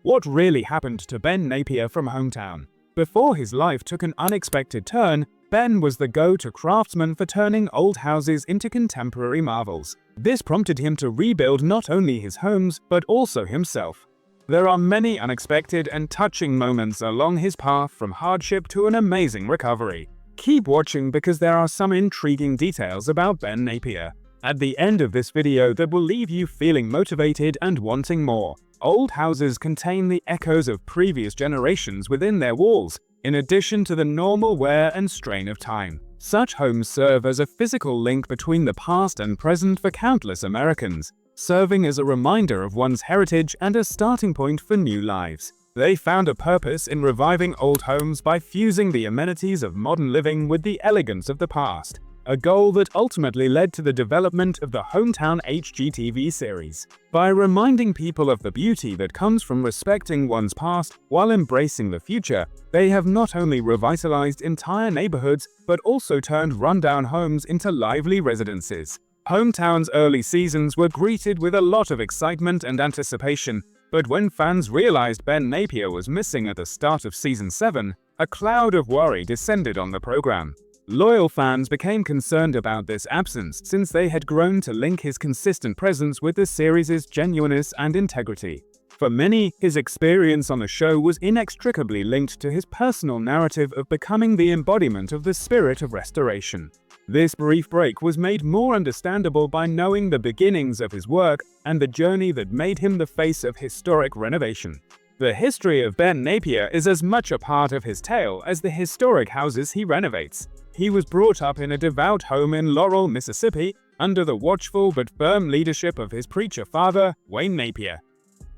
What really happened to Ben Napier from hometown? Before his life took an unexpected turn, Ben was the go-to craftsman for turning old houses into contemporary marvels. This prompted him to rebuild not only his homes, but also himself. There are many unexpected and touching moments along his path, from hardship to an amazing recovery. Keep watching because there are some intriguing details about Ben Napier at the end of this video that will leave you feeling motivated and wanting more. Old houses contain the echoes of previous generations within their walls, in addition to the normal wear and strain of time. Such homes serve as a physical link between the past and present for countless Americans, serving as a reminder of one's heritage and a starting point for new lives. They found a purpose in reviving old homes by fusing the amenities of modern living with the elegance of the past, a goal that ultimately led to the development of the Hometown HGTV series. By reminding people of the beauty that comes from respecting one's past while embracing the future, they have not only revitalized entire neighborhoods but also turned rundown homes into lively residences. Hometown's early seasons were greeted with a lot of excitement and anticipation, but when fans realized Ben Napier was missing at the start of Season 7, a cloud of worry descended on the program. Loyal fans became concerned about this absence since they had grown to link his consistent presence with the series' genuineness and integrity. For many, his experience on the show was inextricably linked to his personal narrative of becoming the embodiment of the spirit of restoration. This brief break was made more understandable by knowing the beginnings of his work and the journey that made him the face of historic renovation. The history of Ben Napier is as much a part of his tale as the historic houses he renovates. He was brought up in a devout home in Laurel, Mississippi, under the watchful but firm leadership of his preacher father, Wayne Napier.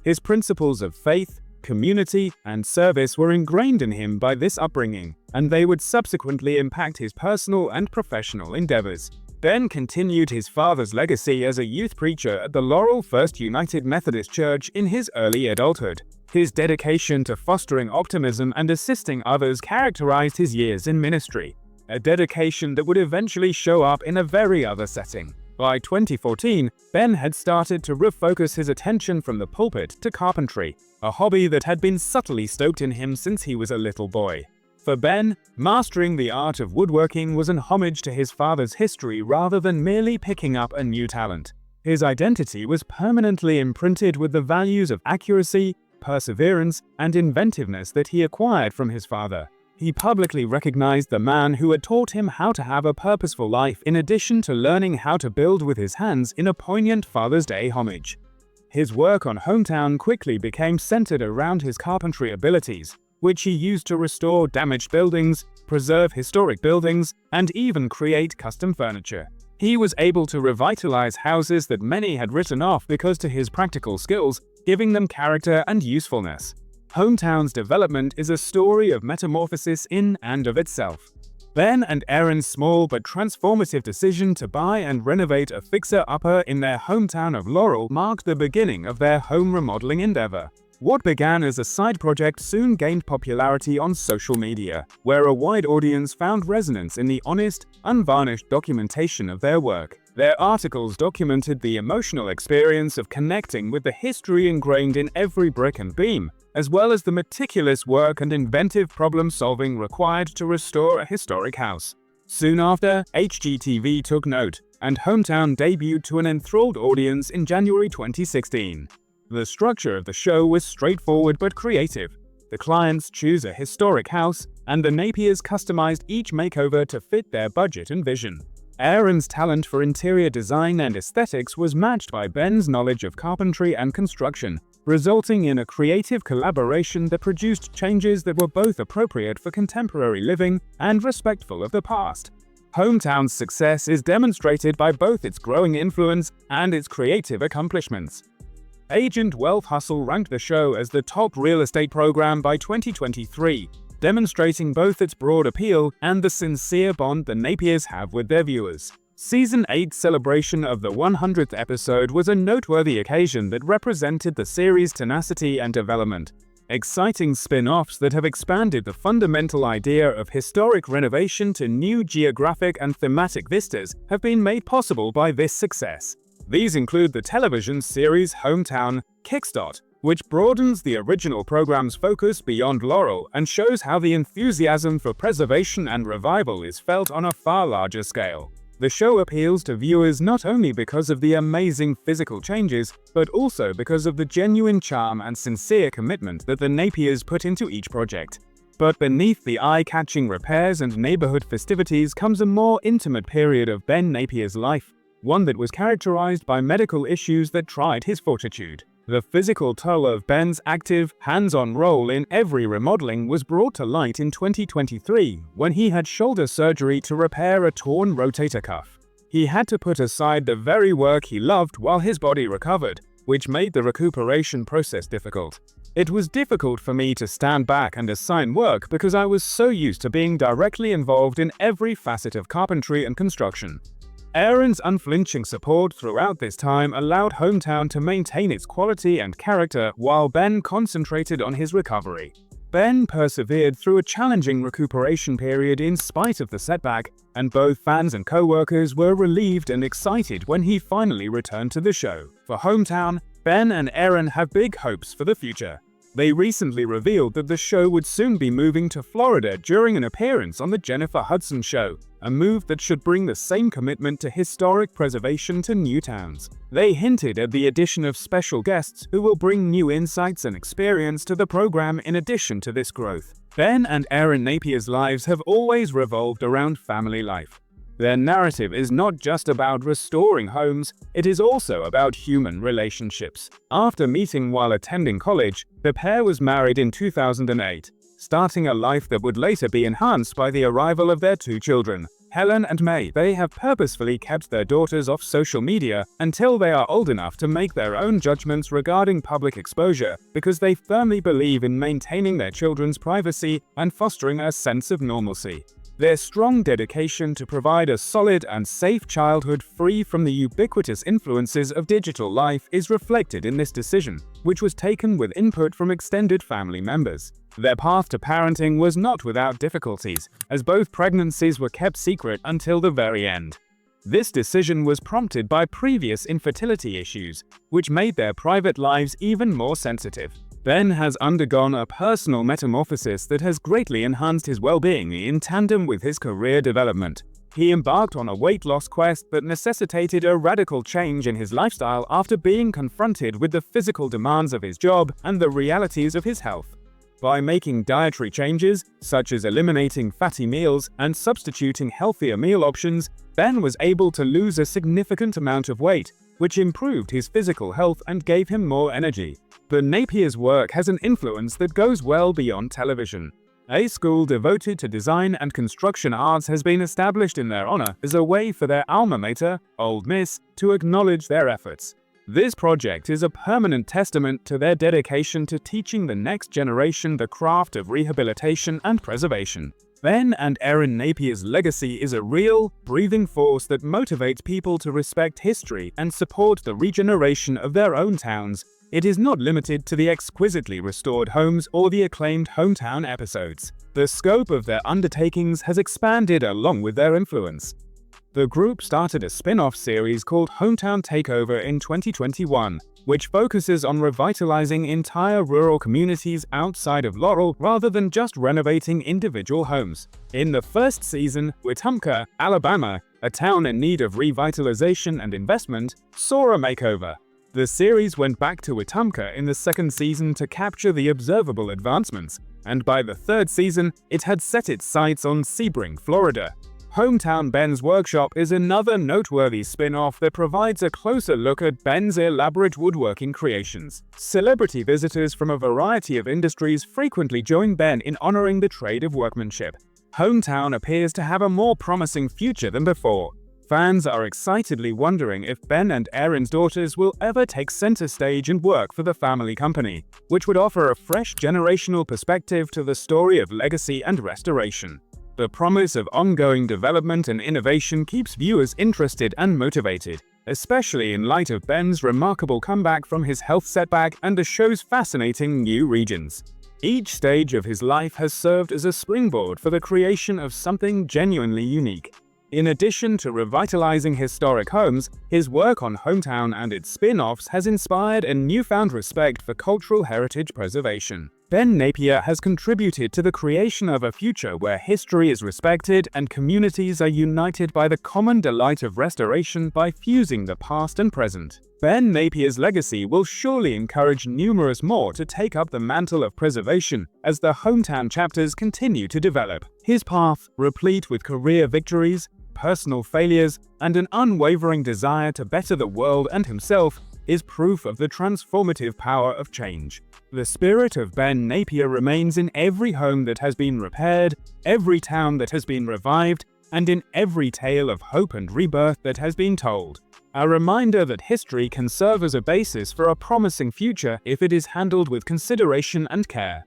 His principles of faith, community, and service were ingrained in him by this upbringing, and they would subsequently impact his personal and professional endeavors. Ben continued his father's legacy as a youth preacher at the Laurel First United Methodist Church in his early adulthood. His dedication to fostering optimism and assisting others characterized his years in ministry, a dedication that would eventually show up in a very other setting. By 2014, Ben had started to refocus his attention from the pulpit to carpentry, a hobby that had been subtly stoked in him since he was a little boy. For Ben, mastering the art of woodworking was an homage to his father's history rather than merely picking up a new talent. His identity was permanently imprinted with the values of accuracy, perseverance, and inventiveness that he acquired from his father. He publicly recognized the man who had taught him how to have a purposeful life, in addition to learning how to build with his hands in a poignant Father's Day homage. His work on Hometown quickly became centered around his carpentry abilities, which he used to restore damaged buildings, preserve historic buildings, and even create custom furniture. He was able to revitalize houses that many had written off because of his practical skills, giving them character and usefulness. Hometown's development is a story of metamorphosis in and of itself. Ben and Erin's small but transformative decision to buy and renovate a fixer-upper in their hometown of Laurel marked the beginning of their home remodeling endeavor. What began as a side project soon gained popularity on social media, where a wide audience found resonance in the honest, unvarnished documentation of their work. Their articles documented the emotional experience of connecting with the history ingrained in every brick and beam, as well as the meticulous work and inventive problem-solving required to restore a historic house. Soon after, HGTV took note, and Hometown debuted to an enthralled audience in January 2016. The structure of the show was straightforward but creative. The clients choose a historic house, and the Napiers customized each makeover to fit their budget and vision. Erin's talent for interior design and aesthetics was matched by Ben's knowledge of carpentry and construction, resulting in a creative collaboration that produced changes that were both appropriate for contemporary living and respectful of the past. Hometown's success is demonstrated by both its growing influence and its creative accomplishments. Agent Wealth Hustle ranked the show as the top real estate program by 2023, demonstrating both its broad appeal and the sincere bond the Napiers have with their viewers. Season 8's celebration of the 100th episode was a noteworthy occasion that represented the series' tenacity and development. Exciting spin-offs that have expanded the fundamental idea of historic renovation to new geographic and thematic vistas have been made possible by this success. These include the television series Hometown, Kickstart, which broadens the original program's focus beyond Laurel and shows how the enthusiasm for preservation and revival is felt on a far larger scale. The show appeals to viewers not only because of the amazing physical changes, but also because of the genuine charm and sincere commitment that the Napiers put into each project. But beneath the eye-catching repairs and neighborhood festivities comes a more intimate period of Ben Napier's life, one that was characterized by medical issues that tried his fortitude. The physical toll of Ben's active, hands-on role in every remodeling was brought to light in 2023 when he had shoulder surgery to repair a torn rotator cuff. He had to put aside the very work he loved while his body recovered, which made the recuperation process difficult. It was difficult for me to stand back and assign work because I was so used to being directly involved in every facet of carpentry and construction. Erin's unflinching support throughout this time allowed Hometown to maintain its quality and character while Ben concentrated on his recovery. Ben persevered through a challenging recuperation period in spite of the setback, and both fans and co-workers were relieved and excited when he finally returned to the show. For Hometown, Ben and Erin have big hopes for the future. They recently revealed that the show would soon be moving to Florida during an appearance on the Jennifer Hudson Show, a move that should bring the same commitment to historic preservation to new towns. They hinted at the addition of special guests who will bring new insights and experience to the program in addition to this growth. Ben and Erin Napier's lives have always revolved around family life. Their narrative is not just about restoring homes, it is also about human relationships. After meeting while attending college, the pair was married in 2008, starting a life that would later be enhanced by the arrival of their two children, Helen and May. They have purposefully kept their daughters off social media until they are old enough to make their own judgments regarding public exposure, because they firmly believe in maintaining their children's privacy and fostering a sense of normalcy. Their strong dedication to provide a solid and safe childhood free from the ubiquitous influences of digital life is reflected in this decision, which was taken with input from extended family members. Their path to parenting was not without difficulties, as both pregnancies were kept secret until the very end. This decision was prompted by previous infertility issues, which made their private lives even more sensitive. Ben has undergone a personal metamorphosis that has greatly enhanced his well-being in tandem with his career development. He embarked on a weight loss quest that necessitated a radical change in his lifestyle after being confronted with the physical demands of his job and the realities of his health. By making dietary changes, such as eliminating fatty meals and substituting healthier meal options, Ben was able to lose a significant amount of weight, which improved his physical health and gave him more energy. But Napier's work has an influence that goes well beyond television. A school devoted to design and construction arts has been established in their honor as a way for their alma mater, Ole Miss, to acknowledge their efforts. This project is a permanent testament to their dedication to teaching the next generation the craft of rehabilitation and preservation. Ben and Erin Napier's legacy is a real, breathing force that motivates people to respect history and support the regeneration of their own towns. It is not limited to the exquisitely restored homes or the acclaimed Hometown episodes. The scope of their undertakings has expanded along with their influence. The group started a spin-off series called Hometown Takeover in 2021, which focuses on revitalizing entire rural communities outside of Laurel rather than just renovating individual homes. In the first season, Wetumpka, Alabama, a town in need of revitalization and investment, saw a makeover. The series went back to Wetumpka in the second season to capture the observable advancements, and by the third season, it had set its sights on Sebring, Florida. Hometown Ben's Workshop is another noteworthy spin-off that provides a closer look at Ben's elaborate woodworking creations. Celebrity visitors from a variety of industries frequently join Ben in honoring the trade of workmanship. Hometown appears to have a more promising future than before. Fans are excitedly wondering if Ben and Erin's daughters will ever take center stage and work for the family company, which would offer a fresh generational perspective to the story of legacy and restoration. The promise of ongoing development and innovation keeps viewers interested and motivated, especially in light of Ben's remarkable comeback from his health setback and the show's fascinating new regions. Each stage of his life has served as a springboard for the creation of something genuinely unique. In addition to revitalizing historic homes, his work on Hometown and its spin-offs has inspired a newfound respect for cultural heritage preservation. Ben Napier has contributed to the creation of a future where history is respected and communities are united by the common delight of restoration by fusing the past and present. Ben Napier's legacy will surely encourage numerous more to take up the mantle of preservation as the Hometown chapters continue to develop. His path, replete with career victories, personal failures, and an unwavering desire to better the world and himself, is proof of the transformative power of change. The spirit of Ben Napier remains in every home that has been repaired, every town that has been revived, and in every tale of hope and rebirth that has been told. A reminder that history can serve as a basis for a promising future if it is handled with consideration and care.